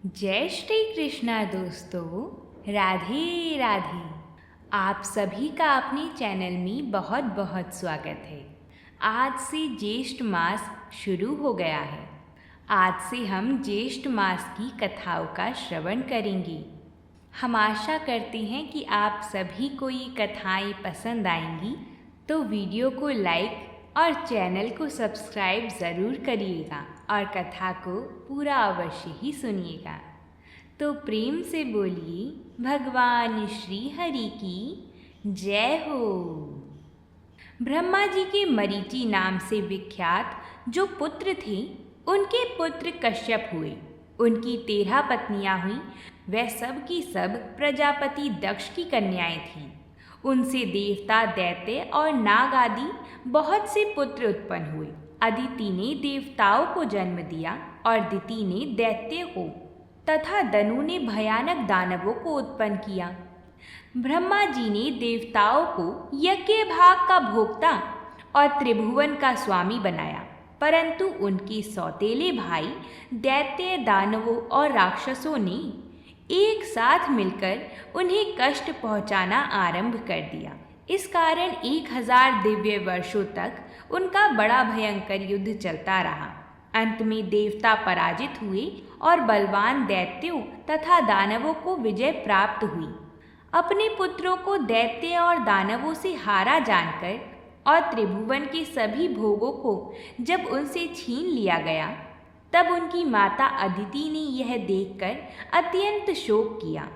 जय श्री कृष्णा दोस्तों, राधे राधे। आप सभी का अपने चैनल में बहुत बहुत स्वागत है। आज से ज्येष्ठ मास शुरू हो गया है। आज से हम ज्येष्ठ मास की कथाओं का श्रवण करेंगे। हम आशा करते हैं कि आप सभी को ये कथाएं पसंद आएंगी, तो वीडियो को लाइक और चैनल को सब्सक्राइब ज़रूर करिएगा और कथा को पूरा अवश्य ही सुनिएगा। तो प्रेम से बोलिए, भगवान श्री हरि की जय हो। ब्रह्मा जी के मरीचि नाम से विख्यात जो पुत्र थे, उनके पुत्र कश्यप हुए। उनकी 13 पत्नियां हुईं। वह सब की सब प्रजापति दक्ष की कन्याएं थीं। उनसे देवता, दैत्य और नाग आदि बहुत से पुत्र उत्पन्न हुए। अदिति ने देवताओं को जन्म दिया और दिति ने दैत्य को तथा दनु ने भयानक दानवों को उत्पन्न किया। ब्रह्मा जी ने देवताओं को यज्ञ भाग का भोक्ता और त्रिभुवन का स्वामी बनाया, परंतु उनके सौतेले भाई दैत्य, दानवों और राक्षसों ने एक साथ मिलकर उन्हें कष्ट पहुंचाना आरंभ कर दिया। इस कारण 1000 दिव्य वर्षों तक उनका बड़ा भयंकर युद्ध चलता रहा। अंत में देवता पराजित हुए और बलवान दैत्यों तथा दानवों को विजय प्राप्त हुई। अपने पुत्रों को दैत्य और दानवों से हारा जानकर और त्रिभुवन के सभी भोगों को जब उनसे छीन लिया गया, तब उनकी माता अदिति ने यह देखकर अत्यंत शोक किया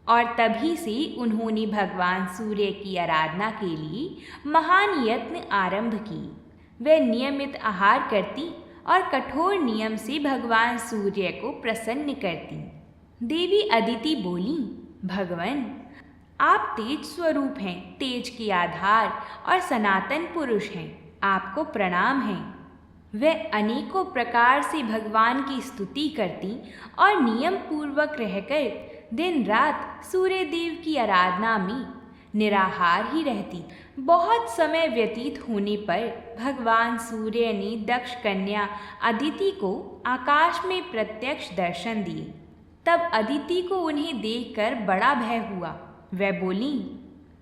और तभी से उन्होंने भगवान सूर्य की आराधना के लिए महान यत्न आरंभ की। वे नियमित आहार करती और कठोर नियम से भगवान सूर्य को प्रसन्न करती। देवी अदिति बोली, भगवान, आप तेज स्वरूप हैं, तेज के आधार और सनातन पुरुष हैं। आपको प्रणाम है। वह अनेकों प्रकार से भगवान की स्तुति करती और नियम पूर्वक रहकर दिन रात सूर्य देव की आराधना में निराहार ही रहती। बहुत समय व्यतीत होने पर भगवान सूर्य ने दक्ष कन्या अदिति को आकाश में प्रत्यक्ष दर्शन दिए। तब अदिति को उन्हें देखकर बड़ा भय हुआ। वह बोली,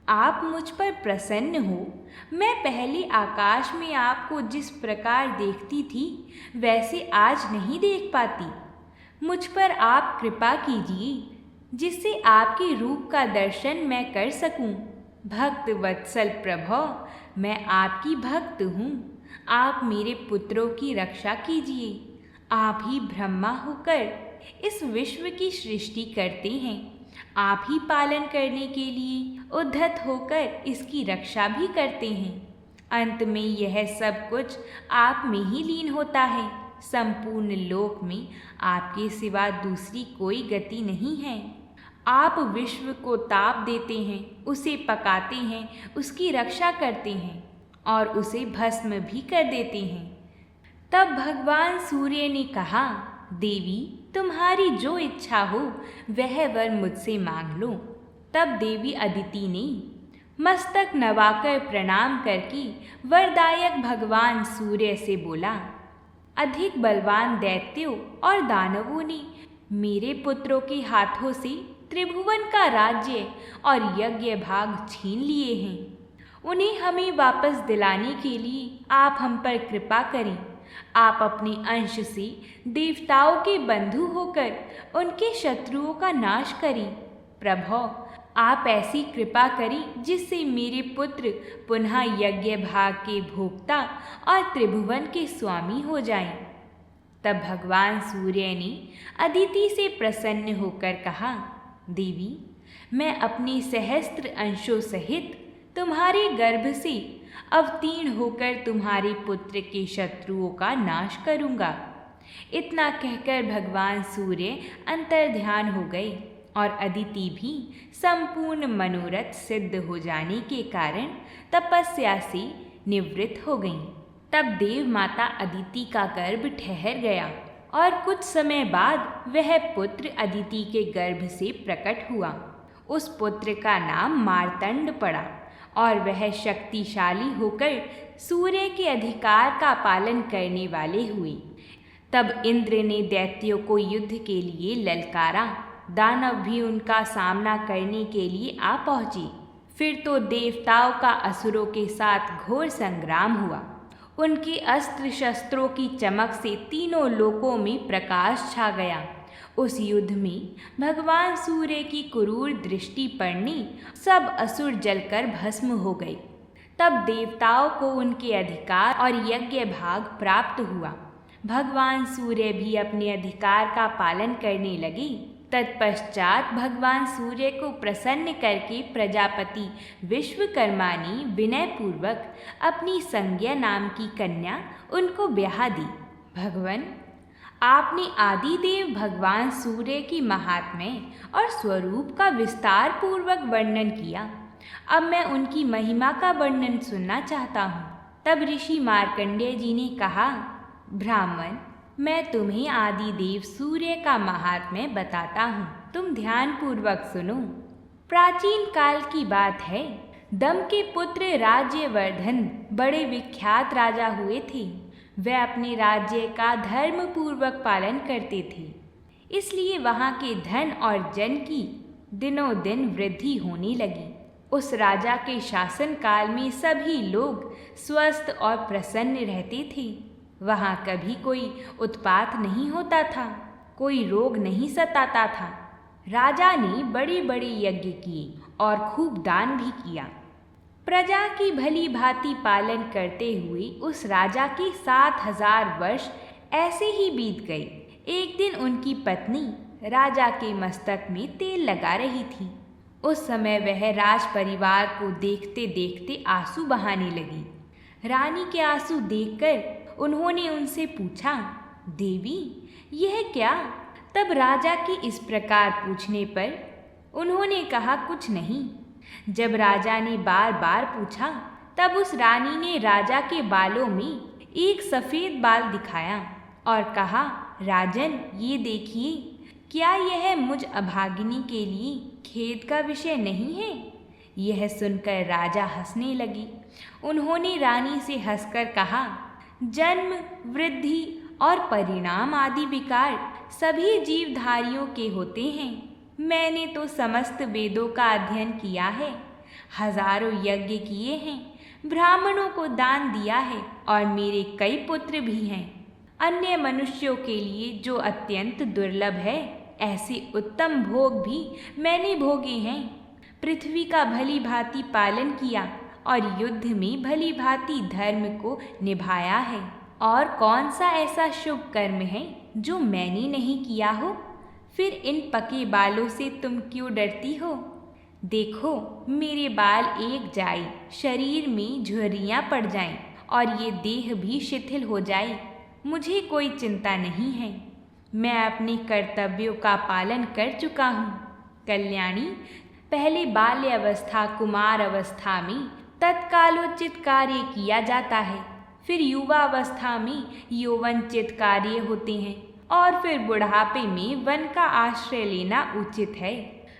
आप मुझ पर प्रसन्न हो। मैं पहले आकाश में आपको जिस प्रकार देखती थी, वैसे आज नहीं देख पाती। मुझ पर आप कृपा कीजिए, जिससे आपके रूप का दर्शन मैं कर सकूं। भक्त वत्सल प्रभो, मैं आपकी भक्त हूँ। आप मेरे पुत्रों की रक्षा कीजिए। आप ही ब्रह्मा होकर इस विश्व की सृष्टि करते हैं। आप ही पालन करने के लिए उद्धत होकर इसकी रक्षा भी करते हैं। अंत में यह सब कुछ आप में ही लीन होता है। संपूर्ण लोक में आपके सिवा दूसरी कोई गति नहीं है। आप विश्व को ताप देते हैं, उसे पकाते हैं, उसकी रक्षा करते हैं और उसे भस्म भी कर देते हैं। तब भगवान सूर्य ने कहा, देवी, तुम्हारी जो इच्छा हो वह वर मुझसे मांग लो। तब देवी अदिति ने मस्तक नवाकर प्रणाम करके वरदायक भगवान सूर्य से बोला, अधिक बलवान दैत्यों और दानवों ने मेरे पुत्रों के हाथों से त्रिभुवन का राज्य और यज्ञ भाग छीन लिए हैं। उन्हें हमें वापस दिलाने के लिए आप हम पर कृपा करें। आप अपने अंश से देवताओं के बंधु होकर उनके शत्रुओं का नाश करें। प्रभो, आप ऐसी कृपा करें जिससे मेरे पुत्र पुनः यज्ञ भाग के भोक्ता और त्रिभुवन के स्वामी हो जाएं। तब भगवान सूर्य ने अदिति से प्रसन्न होकर कहा, देवी, मैं अपने सहस्त्र अंशों सहित तुम्हारे गर्भ से अवतीर्ण होकर तुम्हारे पुत्र के शत्रुओं का नाश करूंगा। इतना कहकर भगवान सूर्य अंतर्ध्यान हो गए और अदिति भी संपूर्ण मनोरथ सिद्ध हो जाने के कारण तपस्या से निवृत्त हो गईं। तब देव माता अदिति का गर्भ ठहर गया और कुछ समय बाद वह पुत्र अदिति के गर्भ से प्रकट हुआ। उस पुत्र का नाम मार्तंड पड़ा और वह शक्तिशाली होकर सूर्य के अधिकार का पालन करने वाले हुए। तब इंद्र ने दैत्यों को युद्ध के लिए ललकारा। दानव भी उनका सामना करने के लिए आ पहुँचे। फिर तो देवताओं का असुरों के साथ घोर संग्राम हुआ। उनके अस्त्र शस्त्रों की चमक से तीनों लोकों में प्रकाश छा गया। उस युद्ध में भगवान सूर्य की क्रूर दृष्टि पड़ने सब असुर जलकर भस्म हो गए। तब देवताओं को उनके अधिकार और यज्ञ भाग प्राप्त हुआ। भगवान सूर्य भी अपने अधिकार का पालन करने लगे। तत्पश्चात भगवान सूर्य को प्रसन्न करके प्रजापति विश्वकर्मा ने विनयपूर्वक अपनी संज्ञा नाम की कन्या उनको ब्याह दी। भगवान, आपने आदिदेव भगवान सूर्य की महात्म्य और स्वरूप का विस्तार पूर्वक वर्णन किया। अब मैं उनकी महिमा का वर्णन सुनना चाहता हूँ। तब ऋषि मार्कंडेय जी ने कहा, ब्राह्मण, मैं तुम्हें आदिदेव सूर्य का महात्म्य बताता हूँ, तुम ध्यान पूर्वक सुनो। प्राचीन काल की बात है। दम के पुत्र राज्यवर्धन बड़े विख्यात राजा हुए थे। वे अपने राज्य का धर्म पूर्वक पालन करते थे, इसलिए वहाँ के धन और जन की दिनों दिन वृद्धि होने लगी। उस राजा के शासन काल में सभी लोग स्वस्थ और प्रसन्न रहते थे। वहाँ कभी कोई उत्पात नहीं होता था, कोई रोग नहीं सताता था। राजा ने बड़े बड़े यज्ञ किए और खूब दान भी किया। प्रजा की भली भांति पालन करते हुए उस राजा के 7000 वर्ष ऐसे ही बीत गए। एक दिन उनकी पत्नी राजा के मस्तक में तेल लगा रही थी। उस समय वह राज परिवार को देखते देखते आंसू बहाने लगी। रानी के आंसू देखकर उन्होंने उनसे पूछा, देवी, यह क्या? तब राजा की इस प्रकार पूछने पर उन्होंने कहा, कुछ नहीं। जब राजा ने बार बार पूछा, तब उस रानी ने राजा के बालों में एक सफ़ेद बाल दिखाया और कहा, राजन, ये देखिए, क्या यह मुझ अभागिनी के लिए खेद का विषय नहीं है? यह सुनकर राजा हंसने लगी। उन्होंने रानी से हंसकर कहा, जन्म, वृद्धि और परिणाम आदि विकार सभी जीवधारियों के होते हैं। मैंने तो समस्त वेदों का अध्ययन किया है, हजारों यज्ञ किए हैं, ब्राह्मणों को दान दिया है और मेरे कई पुत्र भी हैं। अन्य मनुष्यों के लिए जो अत्यंत दुर्लभ है, ऐसे उत्तम भोग भी मैंने भोगे हैं। पृथ्वी का भली भांति पालन किया और युद्ध में भली भांति धर्म को निभाया है। और कौन सा ऐसा शुभ कर्म है जो मैंने नहीं किया हो? फिर इन पके बालों से तुम क्यों डरती हो? देखो, मेरे बाल एक जाए, शरीर में झुर्रियाँ पड़ जाएं और ये देह भी शिथिल हो जाए, मुझे कोई चिंता नहीं है। मैं अपने कर्तव्यों का पालन कर चुका हूँ। कल्याणी, पहले बाल्य अवस्था, कुमार अवस्था में तत्कालोचित कार्य किया जाता है, फिर युवा अवस्था में यौवनचित कार्य होते हैं और फिर बुढ़ापे में वन का आश्रय लेना उचित है।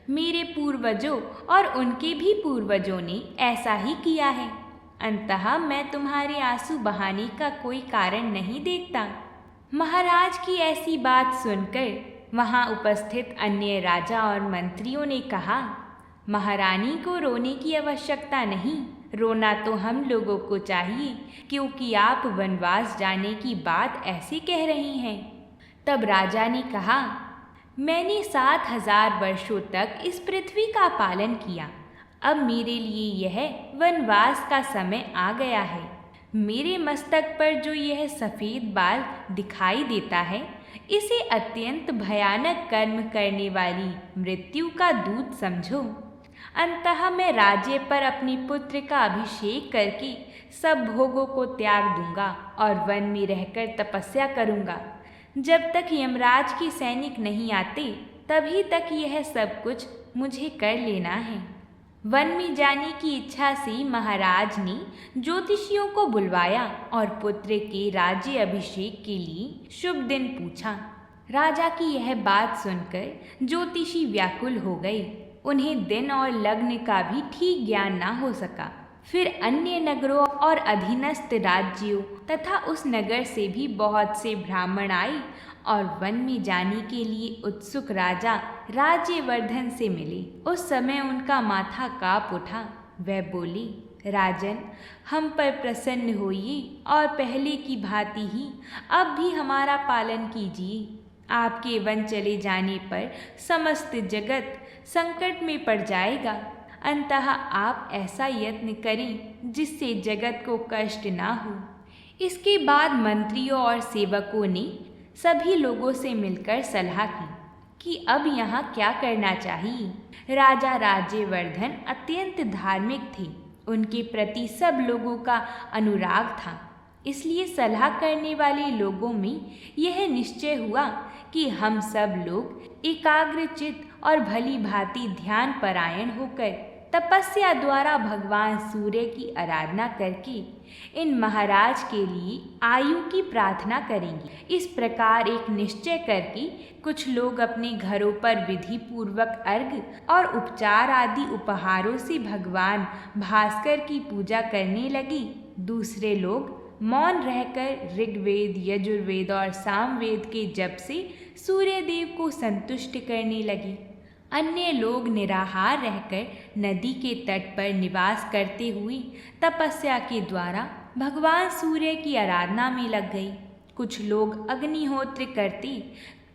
मेरे पूर्वजों और उनके भी पूर्वजों ने ऐसा ही किया है। अंततः मैं तुम्हारे आंसू बहाने का कोई कारण नहीं देखता। महाराज की ऐसी बात सुनकर वहाँ उपस्थित अन्य राजा और मंत्रियों ने कहा, महारानी को रोने की आवश्यकता नहीं, रोना तो हम लोगों को चाहिए, क्योंकि आप वनवास जाने की बात ऐसे कह रही हैं। तब राजा ने कहा, मैंने 7000 वर्षों तक इस पृथ्वी का पालन किया। अब मेरे लिए यह वनवास का समय आ गया है। मेरे मस्तक पर जो यह सफ़ेद बाल दिखाई देता है, इसे अत्यंत भयानक कर्म करने वाली मृत्यु का दूत समझो। अंततः मैं राज्य पर अपने पुत्र का अभिषेक करके सब भोगों को त्याग दूंगा और वन में रहकर तपस्या करूंगा। जब तक यमराज के सैनिक नहीं आते, तभी तक यह सब कुछ मुझे कर लेना है। वन में जाने की इच्छा से महाराज ने ज्योतिषियों को बुलवाया और पुत्र के राज्य अभिषेक के लिए शुभ दिन पूछा। राजा की यह बात सुनकर ज्योतिषी व्याकुल हो गए। उन्हें दिन और लग्न का भी ठीक ज्ञान ना हो सका। फिर अन्य नगरों और अधीनस्थ राज्यों तथा उस नगर से भी बहुत से ब्राह्मण आए और वन में जाने के लिए उत्सुक राजा राज्यवर्धन से मिले। उस समय उनका माथा काँप उठा। वह बोले, राजन, हम पर प्रसन्न होइए और पहले की भांति ही अब भी हमारा पालन कीजिए। आपके वन चले जाने पर समस्त जगत संकट में पड़ जाएगा। अंततः आप ऐसा यत्न करें जिससे जगत को कष्ट ना हो। इसके बाद मंत्रियों और सेवकों ने सभी लोगों से मिलकर सलाह की कि अब यहाँ क्या करना चाहिए। राजा राज्यवर्धन अत्यंत धार्मिक थे। उनके प्रति सब लोगों का अनुराग था। इसलिए सलाह करने वाले लोगों में यह निश्चय हुआ कि हम सब लोग एकाग्रचित और भली भांति ध्यान परायण होकर तपस्या द्वारा भगवान सूर्य की आराधना करके इन महाराज के लिए आयु की प्रार्थना करेंगे। इस प्रकार एक निश्चय करके कुछ लोग अपने घरों पर विधि पूर्वक अर्घ्य और उपचार आदि उपहारों से भगवान भास्कर की पूजा करने लगे। दूसरे लोग मौन रहकर ऋग्वेद, यजुर्वेद और सामवेद के जप से सूर्य देव को संतुष्ट करने लगे। अन्य लोग निराहार रहकर नदी के तट पर निवास करते हुए तपस्या के द्वारा भगवान सूर्य की आराधना में लग गए। कुछ लोग अग्निहोत्र करते,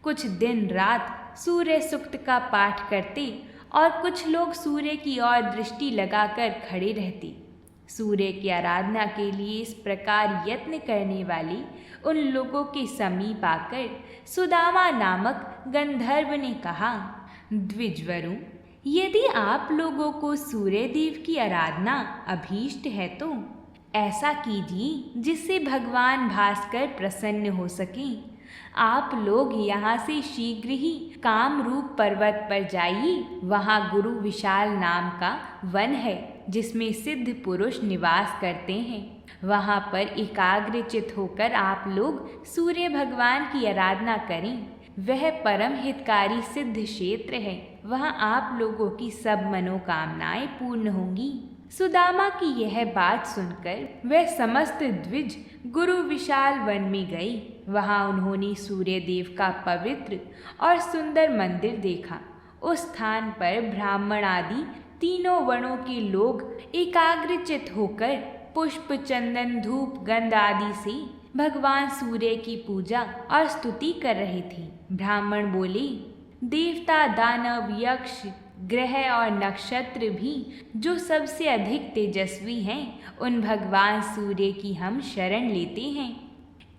कुछ दिन रात सूर्य सूक्त का पाठ करते और कुछ लोग सूर्य की ओर दृष्टि लगाकर खड़े रहते। सूर्य की आराधना के लिए इस प्रकार यत्न करने वाले उन लोगों के समीप आकर सुदामा नामक गंधर्व ने कहा, द्विजवरों, यदि आप लोगों को सूर्य देव की आराधना अभीष्ट है तो ऐसा कीजिए जिससे भगवान भास्कर प्रसन्न हो सकें। आप लोग यहाँ से शीघ्र ही कामरूप पर्वत पर जाइए। वहाँ गुरु विशाल नाम का वन है जिसमें सिद्ध पुरुष निवास करते हैं। वहाँ पर एकाग्रचित होकर आप लोग सूर्य भगवान की आराधना करें। वह परम हितकारी सिद्ध क्षेत्र है। वहाँ आप लोगों की सब मनोकामनाएं पूर्ण होंगी। सुदामा की यह बात सुनकर वह समस्त द्विज गुरु विशाल वन में गए। वहाँ उन्होंने सूर्य देव का पवित्र और सुंदर मंदिर देखा। उस स्थान पर ब्राह्मण आदि तीनों वर्णों के लोग एकाग्रचित होकर पुष्प, चंदन, धूप, गंध आदि से भगवान सूर्य की पूजा और स्तुति कर रहे थे। ब्राह्मण बोले, देवता, दानव, यक्ष, ग्रह और नक्षत्र भी जो सबसे अधिक तेजस्वी हैं, उन भगवान सूर्य की हम शरण लेते हैं।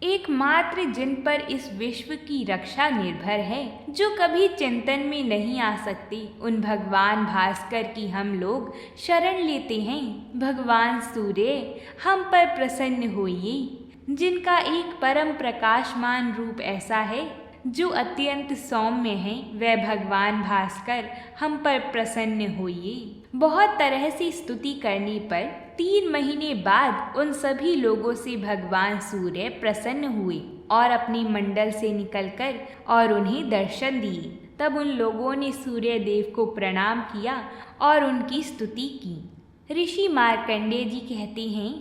एकमात्र जिन पर इस विश्व की रक्षा निर्भर है, जो कभी चिंतन में नहीं आ सकते, उन भगवान भास्कर की हम लोग शरण लेते हैं। भगवान सूर्य, हम पर प्रसन्न होइए। जिनका एक परम प्रकाशमान रूप ऐसा है जो अत्यंत सौम्य है, वह भगवान भास्कर हम पर प्रसन्न होइए। बहुत तरह से स्तुति करने पर 3 महीने बाद उन सभी लोगों से भगवान सूर्य प्रसन्न हुए और अपनी मंडल से निकलकर और उन्हें दर्शन दिए। तब उन लोगों ने सूर्य देव को प्रणाम किया और उनकी स्तुति की। ऋषि मार्कंडेय जी कहते हैं,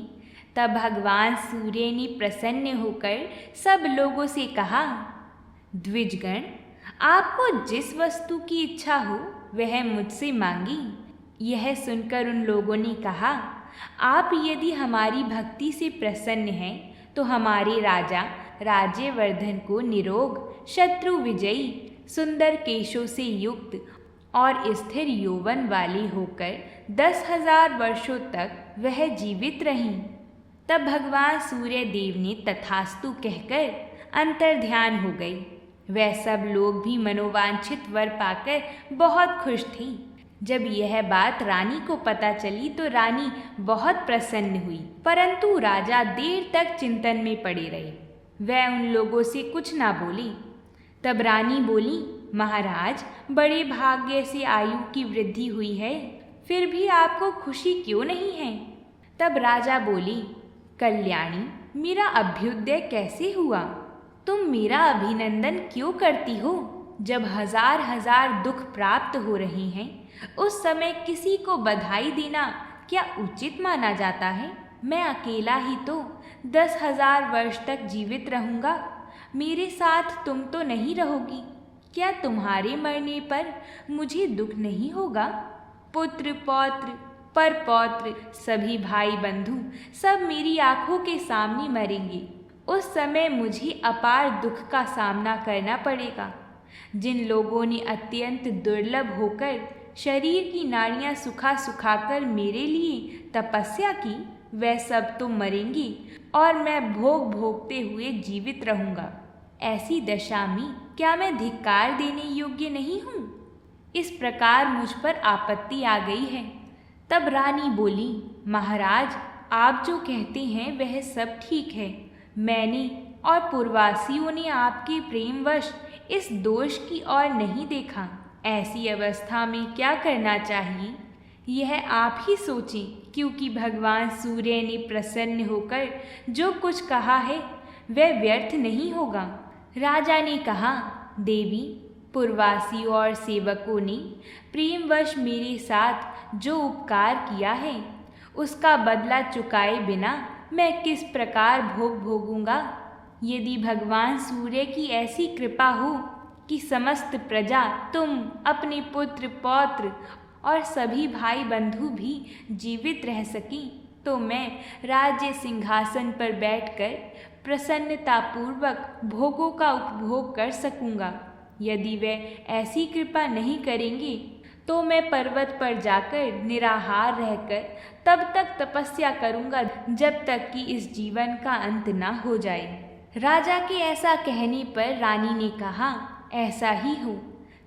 तब भगवान सूर्य ने प्रसन्न होकर सब लोगों से कहा, द्विजगण, आपको जिस वस्तु की इच्छा हो वह मुझसे मांगी। यह सुनकर उन लोगों ने कहा, आप यदि हमारी भक्ति से प्रसन्न हैं तो हमारे राजा राज्यवर्धन को निरोग, शत्रु विजयी, सुंदर केशों से युक्त और स्थिर यौवन वाली होकर 10,000 वर्षों तक वह जीवित रहीं। तब भगवान सूर्य देव ने तथास्तु कहकर अंतर्ध्यान हो गई। वह सब लोग भी मनोवांछित वर पाकर बहुत खुश थी। जब यह बात रानी को पता चली तो रानी बहुत प्रसन्न हुई, परंतु राजा देर तक चिंतन में पड़े रहे। वह उन लोगों से कुछ ना बोली। तब रानी बोली, महाराज, बड़े भाग्य से आयु की वृद्धि हुई है, फिर भी आपको खुशी क्यों नहीं है? तब राजा बोली, कल्याणी, मेरा अभ्युदय कैसे हुआ? तुम मेरा अभिनंदन क्यों करती हो? जब हजार हजार दुख प्राप्त हो रहे हैं, उस समय किसी को बधाई देना क्या उचित माना जाता है? मैं अकेला ही तो 10,000 वर्ष तक जीवित रहूँगा। मेरे साथ तुम तो नहीं रहोगी। क्या तुम्हारे मरने पर मुझे दुख नहीं होगा? पुत्र पौत्र परपौत्र सभी भाई बंधु सब मेरी आंखों के सामने मरेंगे। उस समय मुझे अपार दुख का सामना करना पड़ेगा। जिन लोगों ने अत्यंत दुर्लभ होकर शरीर की नाड़ियाँ सुखा सुखाकर मेरे लिए तपस्या की, वह सब तो मरेंगी और मैं भोग भोगते हुए जीवित रहूँगा। ऐसी दशा में क्या मैं धिक्कार देने योग्य नहीं हूँ? इस प्रकार मुझ पर आपत्ति आ गई है। तब रानी बोली, महाराज, आप जो कहते हैं वह सब ठीक है। मैंने और पूर्ववासियों ने आपके प्रेमवश इस दोष की ओर नहीं देखा। ऐसी अवस्था में क्या करना चाहिए यह आप ही सोचें, क्योंकि भगवान सूर्य ने प्रसन्न होकर जो कुछ कहा है वह व्यर्थ नहीं होगा। राजा ने कहा, देवी, पूर्ववासियों और सेवकों ने प्रेमवश मेरे साथ जो उपकार किया है उसका बदला चुकाए बिना मैं किस प्रकार भोग भोगूंगा? यदि भगवान सूर्य की ऐसी कृपा हो कि समस्त प्रजा, तुम, अपने पुत्र पौत्र और सभी भाई बंधु भी जीवित रह सकें, तो मैं राज्य सिंहासन पर बैठकर प्रसन्नतापूर्वक भोगों का उपभोग कर सकूंगा। यदि वे ऐसी कृपा नहीं करेंगे तो मैं पर्वत पर जाकर निराहार रहकर तब तक तपस्या करूंगा जब तक कि इस जीवन का अंत न हो जाए। राजा के ऐसा कहने पर रानी ने कहा, ऐसा ही हो।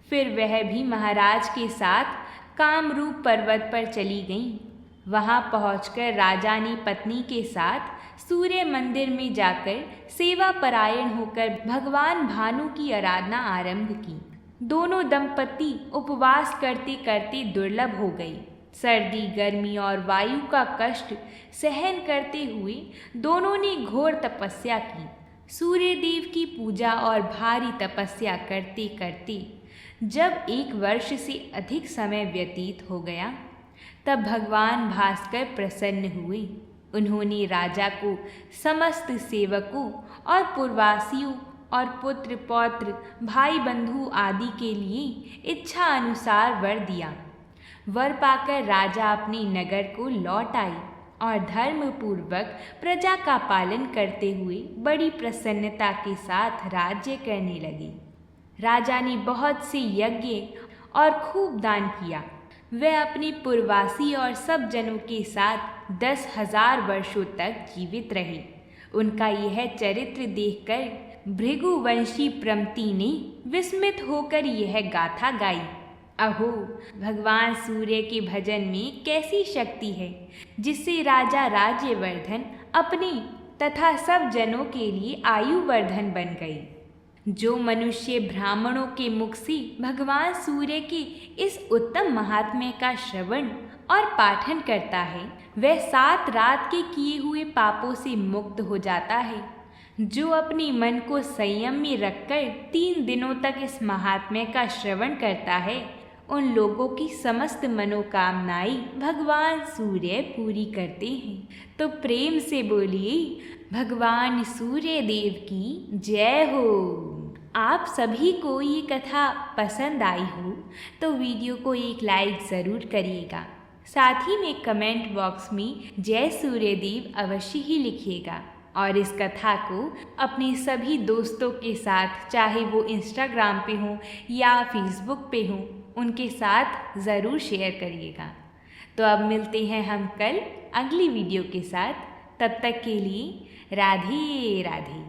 फिर वह भी महाराज के साथ कामरूप पर्वत पर चली गईं। वहां पहुंचकर राजा ने पत्नी के साथ सूर्य मंदिर में जाकर सेवा परायण होकर भगवान भानु की आराधना आरंभ की। दोनों दंपति उपवास करते करते दुर्लभ हो गए। सर्दी, गर्मी और वायु का कष्ट सहन करते हुए दोनों ने घोर तपस्या की। सूर्य देव की पूजा और भारी तपस्या करते करते जब 1 वर्ष से अधिक समय व्यतीत हो गया, तब भगवान भास्कर प्रसन्न हुए। उन्होंने राजा को समस्त सेवकों और पूर्ववासियों और पुत्र पौत्र भाई बंधु आदि के लिए इच्छा अनुसार वर दिया। वर पाकर राजा अपने नगर को लौट आए और धर्मपूर्वक प्रजा का पालन करते हुए बड़ी प्रसन्नता के साथ राज्य करने लगे। राजा ने बहुत से यज्ञ और खूब दान किया। वह अपने पूर्ववासी और सब जनों के साथ 10,000 वर्षों तक जीवित रहे। उनका यह चरित्र देखकर भृगुवंशी प्रमति ने विस्मित होकर यह गाथा गाई। अहो, भगवान सूर्य के भजन में कैसी शक्ति है, जिससे राजा राज्यवर्धन अपने तथा सब जनों के लिए आयुवर्धन बन गई। जो मनुष्य ब्राह्मणों के मुख से भगवान सूर्य के इस उत्तम महात्म्य का श्रवण और पाठन करता है, वह 7 रात के किए हुए पापों से मुक्त हो जाता है। जो अपने मन को संयम में रखकर 3 दिनों तक इस महात्म्य का श्रवण करता है, उन लोगों की समस्त मनोकामनाएं भगवान सूर्य पूरी करते हैं। तो प्रेम से बोलिए, भगवान सूर्य देव की जय हो। आप सभी को ये कथा पसंद आई हो तो वीडियो को एक लाइक ज़रूर करिएगा। साथ ही में कमेंट बॉक्स में जय सूर्यदेव अवश्य ही लिखिएगा और इस कथा को अपने सभी दोस्तों के साथ, चाहे वो इंस्टाग्राम पे हो या फेसबुक पे हो, उनके साथ ज़रूर शेयर करिएगा। तो अब मिलते हैं हम कल अगली वीडियो के साथ। तब तक के लिए राधे राधे।